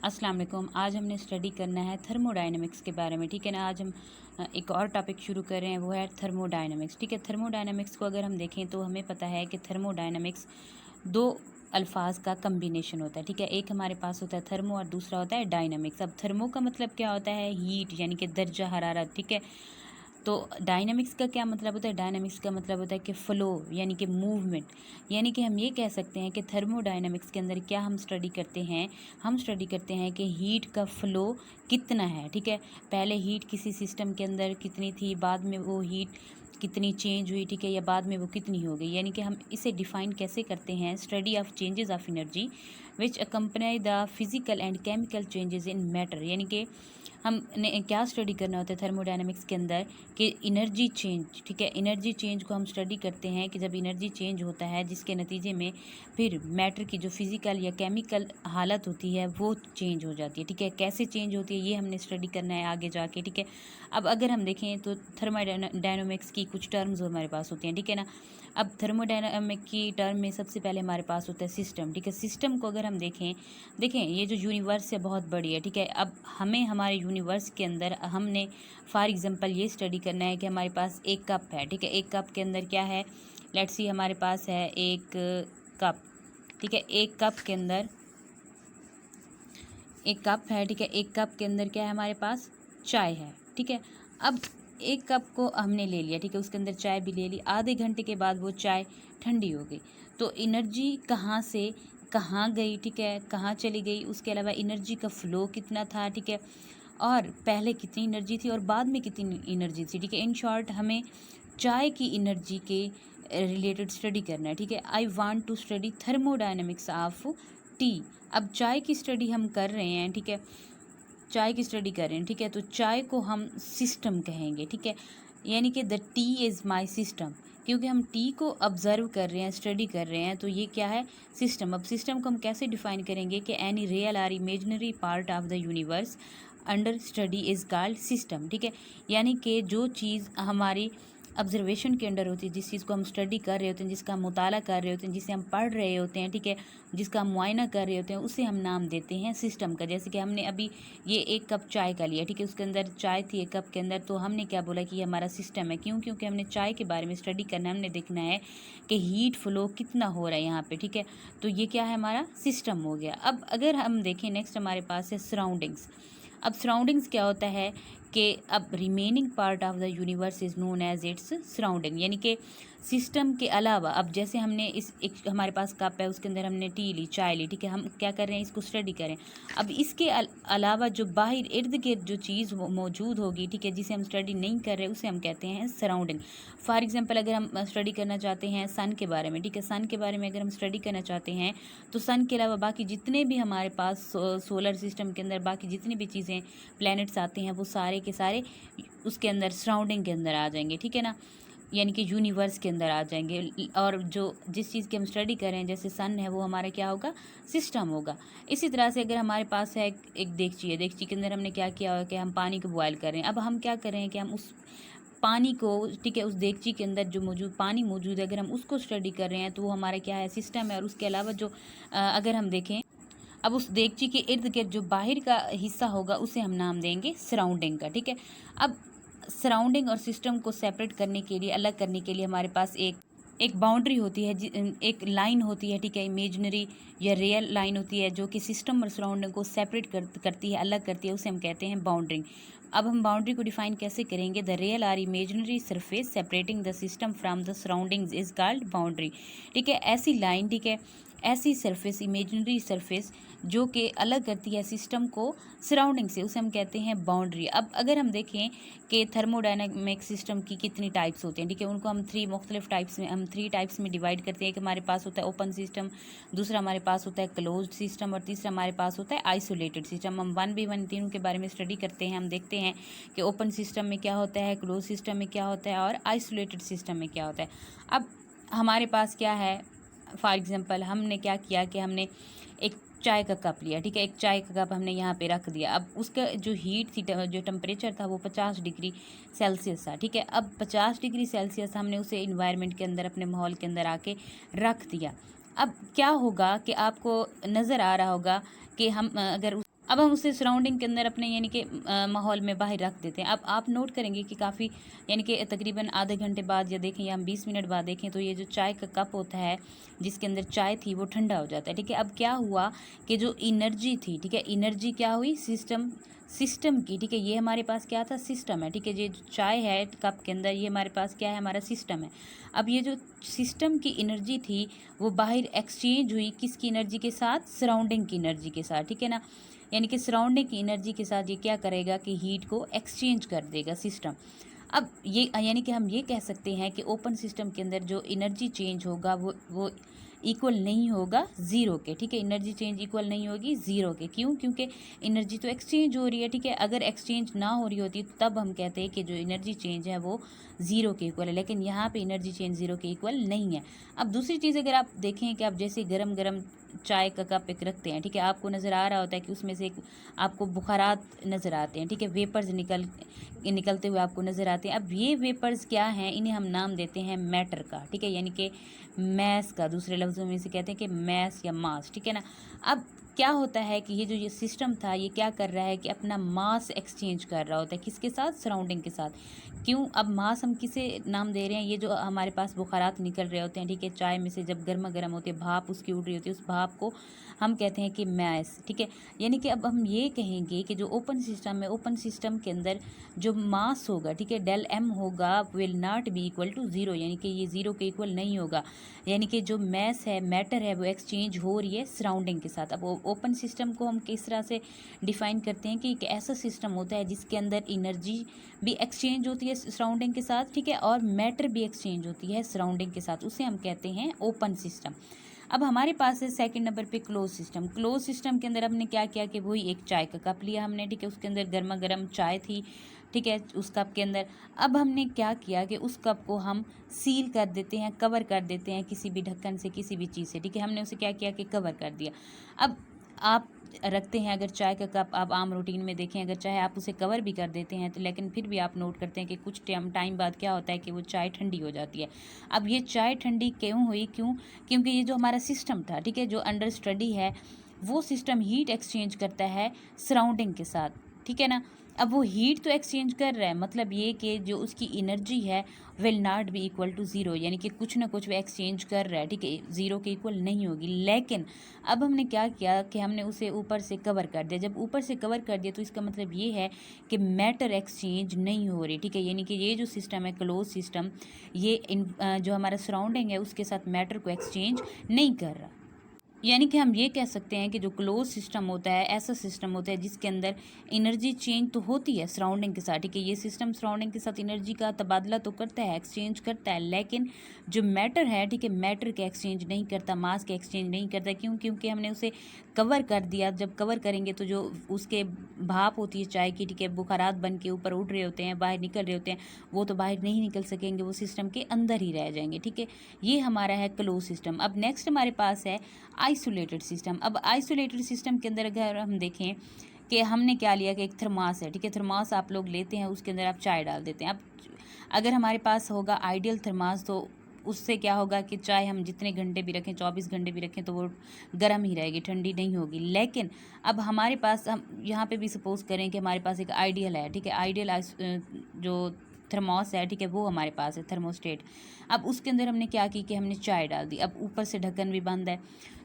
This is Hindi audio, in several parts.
अस्सलाम वालेकुम। आज हमने स्टडी करना है थर्मोडायनेमिक्स के बारे में। ठीक है ना। आज हम एक और टॉपिक शुरू कर रहे हैं, वो है थर्मोडायनेमिक्स। ठीक है। थर्मोडायनेमिक्स को अगर हम देखें तो हमें पता है कि थर्मोडायनेमिक्स दो अल्फाज का कम्बिनेशन होता है। ठीक है। एक हमारे पास होता है थर्मो और दूसरा होता है डायनामिक्स। अब थर्मो का मतलब क्या होता है? हीट, यानी कि दर्जा हरारत। ठीक है। तो डायनामिक्स का क्या मतलब होता है? डायनामिक्स का मतलब होता है कि फ़्लो, यानी कि मूवमेंट। यानी कि हम ये कह सकते हैं कि थर्मोडायनामिक्स के अंदर क्या हम स्टडी करते हैं? हम स्टडी करते हैं कि हीट का फ़्लो कितना है। ठीक है। पहले हीट किसी सिस्टम के अंदर कितनी थी, बाद में वो हीट कितनी चेंज हुई। ठीक है। या बाद में वो कितनी हो गई। यानी कि हम इसे डिफ़ाइन कैसे करते हैं? Study of changes of energy which accompany the physical and chemical changes in matter. यानी कि हमने क्या स्टडी करना होता है थर्मोडायनेमिक्स के अंदर कि एनर्जी चेंज। ठीक है। एनर्जी चेंज को हम स्टडी करते हैं कि जब एनर्जी चेंज होता है जिसके नतीजे में फिर मैटर की जो फिज़िकल या केमिकल हालत होती है वो चेंज हो जाती है। ठीक है। कैसे चेंज होती है ये हमने स्टडी करना है आगे जाके। ठीक है। अब अगर हम देखें तो थर्मोडायनामिक्स की कुछ टर्म्स हमारे पास होती हैं। ठीक है ना। अब थर्मोडायनामिक की टर्म में सबसे पहले हमारे पास होता है सिस्टम। ठीक है। सिस्टम को अगर हम देखें ये जो यूनिवर्स है बहुत बड़ी है। ठीक है। अब हमें हमारे यूनिवर्स के अंदर हमने फॉर एग्जांपल ये स्टडी करना है कि हमारे पास एक कप है। ठीक है। एक कप के अंदर क्या है? लेट्स सी हमारे पास है एक कप। ठीक है। एक कप के अंदर एक कप है। ठीक है। एक कप के अंदर क्या है? हमारे पास चाय है। ठीक है। अब एक कप को हमने ले लिया। ठीक है। उसके अंदर चाय भी ले ली। आधे घंटे के बाद वो चाय ठंडी हो गई। तो एनर्जी कहाँ से कहाँ गई? ठीक है। कहाँ चली गई? उसके अलावा एनर्जी का फ़्लो कितना था? ठीक है। और पहले कितनी एनर्जी थी और बाद में कितनी एनर्जी थी। ठीक है। इन शॉर्ट हमें चाय की एनर्जी के रिलेटेड स्टडी करना है। ठीक है। I want to study thermodynamics of tea. अब चाय की स्टडी हम कर रहे हैं। ठीक है। चाय की स्टडी कर रहे हैं। ठीक है। तो चाय को हम सिस्टम कहेंगे। ठीक है। यानी कि the T is my system, क्योंकि हम टी को ऑब्जर्व कर रहे हैं, स्टडी कर रहे हैं, तो ये क्या है? सिस्टम। अब सिस्टम को हम कैसे डिफाइन करेंगे कि any real or imaginary part of the universe under study is called system. ठीक है। यानी कि जो चीज़ हमारी ऑब्जर्वेशन के अंडर होती है, जिस चीज़ को हम स्टडी कर रहे होते हैं, जिसका हम मुताला कर रहे होते हैं, जिसे हम पढ़ रहे होते हैं, ठीक है, जिसका हम मुआयना कर रहे होते हैं, उसे हम नाम देते हैं सिस्टम का। जैसे कि हमने अभी ये एक कप चाय का लिया। ठीक है। उसके अंदर चाय थी एक कप के अंदर, तो हमने क्या बोला कि ये हमारा सिस्टम है। क्यों? क्योंकि हमने चाय के बारे में स्टडी करना है, हमने देखना है कि हीट फ्लो कितना हो रहा है यहाँ पे। ठीक है। तो ये क्या है? हमारा सिस्टम हो गया। अब अगर हम देखें नेक्स्ट हमारे पास है सराउंडिंग्स। अब सराउंडिंग्स क्या होता है कि अब remaining part of the universe is known as its surrounding. यानी कि सिस्टम के अलावा अब जैसे हमने इस एक हमारे पास कप है, उसके अंदर हमने टी ली, चाय ली। ठीक है। हम क्या कर रहे हैं? इसको स्टडी करें। अब इसके अलावा जो बाहर इर्द गिर्द जो चीज़ मौजूद होगी, ठीक है, जिसे हम स्टडी नहीं कर रहे, उसे हम कहते हैं सराउंडिंग। फॉर एग्जांपल अगर हम स्टडी करना चाहते हैं सन के बारे में। ठीक है। सन के बारे में अगर हम स्टडी करना चाहते हैं तो सन के अलावा बाकी जितने भी हमारे पास सोलर सिस्टम के अंदर बाकी जितनी भी चीज़ें प्लैनेट्स आते हैं वो सारे के सारे उसके अंदर सराउंडिंग के अंदर आ जाएंगे। ठीक है ना। यानी कि यूनिवर्स के अंदर आ जाएंगे। और जो जिस चीज़ की हम स्टडी करें जैसे सन है वो हमारा क्या होगा? सिस्टम होगा। इसी तरह से अगर हमारे पास है एक देगची है, देगची के अंदर हमने क्या किया है कि हम पानी को बॉयल कर रहे हैं। अब हम क्या कर रहे हैं कि हम उस पानी को, ठीक है, उस देगची के अंदर जो पानी मौजूद है, अगर हम उसको स्टडी कर रहे हैं तो वो हमारा क्या है? सिस्टम है। और उसके अलावा जो अगर हम देखें अब उस देगची के इर्द गिर्द जो बाहर का हिस्सा होगा उसे हम नाम देंगे सराउंडिंग का। ठीक है। अब सराउंडिंग और सिस्टम को सेपरेट करने के लिए, अलग करने के लिए हमारे पास एक बाउंड्री होती है, एक लाइन होती है। ठीक है। इमेजिनरी या रियल लाइन होती है जो कि सिस्टम और सराउंडिंग को सेपरेट करती है, अलग करती है, उसे हम कहते हैं बाउंड्री। अब हम बाउंड्री को डिफाइन कैसे करेंगे? The real or imaginary surface separating the system from the surroundings is called boundary. ठीक है। ऐसी लाइन, ठीक है, ऐसी सरफेस, इमेजिनरी सरफेस जो कि अलग करती है सिस्टम को सराउंडिंग से, उसे हम कहते हैं बाउंड्री। अब अगर हम देखें कि थर्मोडायनामिक सिस्टम की कितनी टाइप्स होती हैं, ठीक है, उनको हम थ्री टाइप्स में डिवाइड करते हैं। कि हमारे पास होता है ओपन सिस्टम, दूसरा हमारे पास होता है क्लोज्ड सिस्टम और तीसरा हमारे पास होता है आइसोलेटेड सिस्टम। हम वन बाई वन तीनों के बारे में स्टडी करते हैं। हम देखते हैं कि ओपन सिस्टम में क्या होता है, क्लोज सिस्टम में क्या होता है और आइसोलेटेड सिस्टम में क्या होता है। अब हमारे पास क्या है? फॉर एग्जांपल हमने क्या किया कि हमने एक चाय का कप लिया। ठीक है। एक चाय का कप हमने यहाँ पे रख दिया। अब उसका जो हीट थी, जो टेम्परेचर था वो 50 डिग्री सेल्सियस था। ठीक है। अब 50 डिग्री सेल्सियस हमने उसे इन्वायरमेंट के अंदर, अपने माहौल के अंदर आके रख दिया। अब क्या होगा कि आपको नज़र आ रहा होगा कि हम अगर अब हम उसे सराउंडिंग के अंदर अपने यानी कि माहौल में बाहर रख देते हैं। अब आप नोट करेंगे कि काफ़ी यानी कि तकरीबन आधे घंटे बाद या देखें या हम 20 मिनट बाद देखें तो ये जो चाय का कप होता है जिसके अंदर चाय थी वो ठंडा हो जाता है, ठीक है। अब क्या हुआ कि जो एनर्जी थी, ठीक है, एनर्जी क्या हुई सिस्टम की, ठीक है, ये हमारे पास क्या था, सिस्टम है, ठीक है। ये जो चाय है कप के अंदर ये हमारे पास क्या है, हमारा सिस्टम है। अब ये जो सिस्टम की एनर्जी थी वो बाहर एक्सचेंज हुई किसकी एनर्जी के साथ, सराउंडिंग की एनर्जी के साथ, ठीक है ना। यानी कि सराउंडिंग की एनर्जी के साथ ये क्या करेगा कि हीट को एक्सचेंज कर देगा सिस्टम। अब ये यानी कि हम ये कह सकते हैं कि ओपन सिस्टम के अंदर जो एनर्जी चेंज होगा वो इक्वल नहीं होगा ज़ीरो के, ठीक है। एनर्जी चेंज इक्वल नहीं होगी ज़ीरो के, क्यों, क्योंकि एनर्जी तो एक्सचेंज हो रही है, ठीक है। अगर एक्सचेंज ना हो रही होती तब हम कहते हैं कि जो एनर्जी चेंज है वो ज़ीरो के इक्वल है, लेकिन यहाँ पे एनर्जी चेंज ज़ीरो के इक्वल नहीं है। अब दूसरी चीज़ अगर आप देखें कि आप जैसे गरम गरम चाय का कप एक रखते हैं, ठीक है, आपको नज़र आ रहा होता है कि उसमें से एक आपको बुखारात नज़र आते हैं, ठीक है, वेपर्स निकलते हुए आपको नज़र आते हैं। अब ये वेपर्स क्या हैं, इन्हें हम नाम देते हैं मैटर का, ठीक है, यानी कि मैस का, दूसरे लफ्ज़ों में इसे कहते हैं कि मैस या मास, ठीक है ना। अब क्या होता है कि ये सिस्टम था ये क्या कर रहा है कि अपना मास एक्सचेंज कर रहा होता है किसके साथ, सराउंडिंग के साथ। क्यों, अब मास हम किसे नाम दे रहे हैं, ये जो हमारे पास बुखारात निकल रहे होते हैं, ठीक है, चाय में से जब गर्मा गर्म होती है भाप उसकी उड़ रही होती है, उस भाप को हम कहते हैं कि मैस, ठीक है। यानी कि अब हम ये कहेंगे कि जो ओपन सिस्टम है, ओपन सिस्टम के अंदर जो मास होगा, ठीक है, डेल एम होगा will not be equal to zero, यानी कि ये ज़ीरो के इक्वल नहीं होगा। यानी कि जो मैस है, मैटर है, वो एक्सचेंज हो रही है सराउंडिंग के साथ। अब ओपन सिस्टम को हम किस तरह से डिफ़ाइन करते हैं कि एक ऐसा सिस्टम होता है जिसके अंदर एनर्जी भी एक्सचेंज होती है सराउंडिंग के साथ, ठीक है, और मैटर भी एक्सचेंज होती है सराउंडिंग के साथ, उसे हम कहते हैं ओपन सिस्टम। अब हमारे पास है सेकंड नंबर पे क्लोज सिस्टम। क्लोज सिस्टम के अंदर हमने क्या किया कि वही एक चाय का कप लिया हमने, ठीक है, उसके अंदर गर्मा गर्म चाय थी, ठीक है, उस कप के अंदर। अब हमने क्या किया कि उस कप को हम सील कर देते हैं, कवर कर देते हैं किसी भी ढक्कन से, किसी भी चीज़ से, ठीक है, हमने उसे क्या किया कि कवर कर दिया। अब आप रखते हैं अगर चाय का कप, आप आम रूटीन में देखें अगर चाहे आप उसे कवर भी कर देते हैं तो लेकिन फिर भी आप नोट करते हैं कि कुछ टाइम बाद क्या होता है कि वो चाय ठंडी हो जाती है। अब ये चाय ठंडी क्यों हुई, क्योंकि ये जो हमारा सिस्टम था, ठीक है, जो अंडर स्टडी है, वो सिस्टम हीट एक्सचेंज करता है सराउंडिंग के साथ, ठीक है ना। अब वो हीट तो एक्सचेंज कर रहा है, मतलब ये कि जो उसकी एनर्जी है will not be equal to zero, यानी कि कुछ ना कुछ वो एक्सचेंज कर रहा है, ठीक है, ज़ीरो के इक्वल नहीं होगी। लेकिन अब हमने क्या किया कि हमने उसे ऊपर से कवर कर दिया। जब ऊपर से कवर कर दिया तो इसका मतलब ये है कि मैटर एक्सचेंज नहीं हो रही, ठीक है, यानी कि ये जो सिस्टम है क्लोज सिस्टम, ये जो हमारा सराउंडिंग है उसके साथ मैटर को एक्सचेंज नहीं कर रहा। यानी कि हम ये कह सकते हैं कि जो क्लोज सिस्टम होता है ऐसा सिस्टम होता है जिसके अंदर एनर्जी चेंज तो होती है सराउंडिंग के साथ, ठीक है, ये सिस्टम सराउंडिंग के साथ एनर्जी का तबादला तो करता है, एक्सचेंज करता है, लेकिन जो मैटर है, ठीक है, मैटर के एक्सचेंज नहीं करता, मास के एक्सचेंज नहीं करता। क्यों, क्योंकि हमने उसे कवर कर दिया। जब कवर करेंगे तो जो उसके भाप होती है चाय की, ठीक है, बुखारात बन के ऊपर उड़ रहे होते हैं, बाहर निकल रहे होते हैं, वो तो बाहर नहीं निकल सकेंगे, वो सिस्टम के अंदर ही रह जाएंगे, ठीक है। ये हमारा है क्लोज सिस्टम। अब नेक्स्ट हमारे पास है आइसोलेटेड सिस्टम। अब आइसोलेटेड सिस्टम के अंदर अगर हम देखें कि हमने क्या लिया कि एक थर्मास है, ठीक है, थर्मास आप लोग लेते हैं, उसके अंदर आप चाय डाल देते हैं। अब अगर हमारे पास होगा आइडियल थर्मास तो उससे क्या होगा कि चाय हम जितने घंटे भी रखें, 24 घंटे भी रखें, तो वो गर्म ही रहेगी, ठंडी नहीं होगी। लेकिन अब हमारे पास, हम यहाँ पे भी सपोज करें कि हमारे पास एक आइडियल है, ठीक है, आइडियल जो थर्मोस है, ठीक है, वो हमारे पास है थर्मोस्टेट। अब उसके अंदर हमने क्या की कि हमने चाय डाल दी। अब ऊपर से ढक्कन भी बंद है,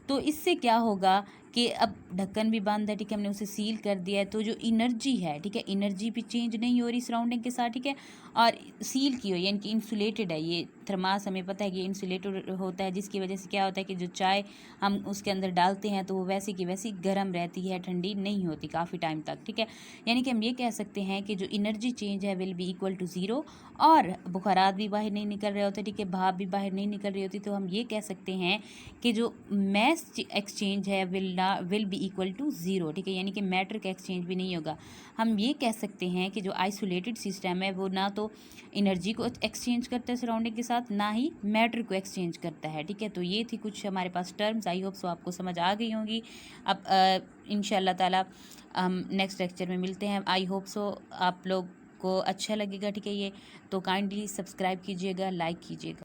तो इससे क्या होगा कि अब ढक्कन भी बंद है, ठीक है, हमने उसे सील कर दिया है, तो जो एनर्जी है, ठीक है, एनर्जी भी चेंज नहीं हो रही सराउंडिंग के साथ, ठीक है, और सील की हो यानी कि इंसुलेटेड है। ये थर्मास हमें पता है कि इंसुलेटेड होता है, जिसकी वजह से क्या होता है कि जो चाय हम उसके अंदर डालते हैं तो वो वैसी की वैसी गर्म रहती है, ठंडी नहीं होती काफ़ी टाइम तक, ठीक है। यानी कि हम ये कह सकते हैं कि जो एनर्जी चेंज है will be equal to zero, और बुखारात भी बाहर नहीं निकल रहे होते, ठीक है, भाप भी बाहर नहीं निकल रही होती, तो हम ये कह सकते हैं कि जो मैस एक्सचेंज है will be equal to zero, ठीक है, यानी कि मैटर का एक्सचेंज भी नहीं होगा। हम ये कह सकते हैं कि जो आइसोलेटेड सिस्टम है वो ना तो एनर्जी को एक्सचेंज करता है सराउंडिंग के साथ, ना ही मैटर को एक्सचेंज करता है, ठीक है। तो ये थी कुछ हमारे पास टर्म्स, आई होप सो आपको समझ आ गई होंगी। अब इंशाल्लाह ताला हम नेक्स्ट लेक्चर में मिलते हैं। आई होप सो आप लोग को अच्छा लगेगा, ठीक है, ये तो काइंडली सब्सक्राइब कीजिएगा, लाइक कीजिएगा।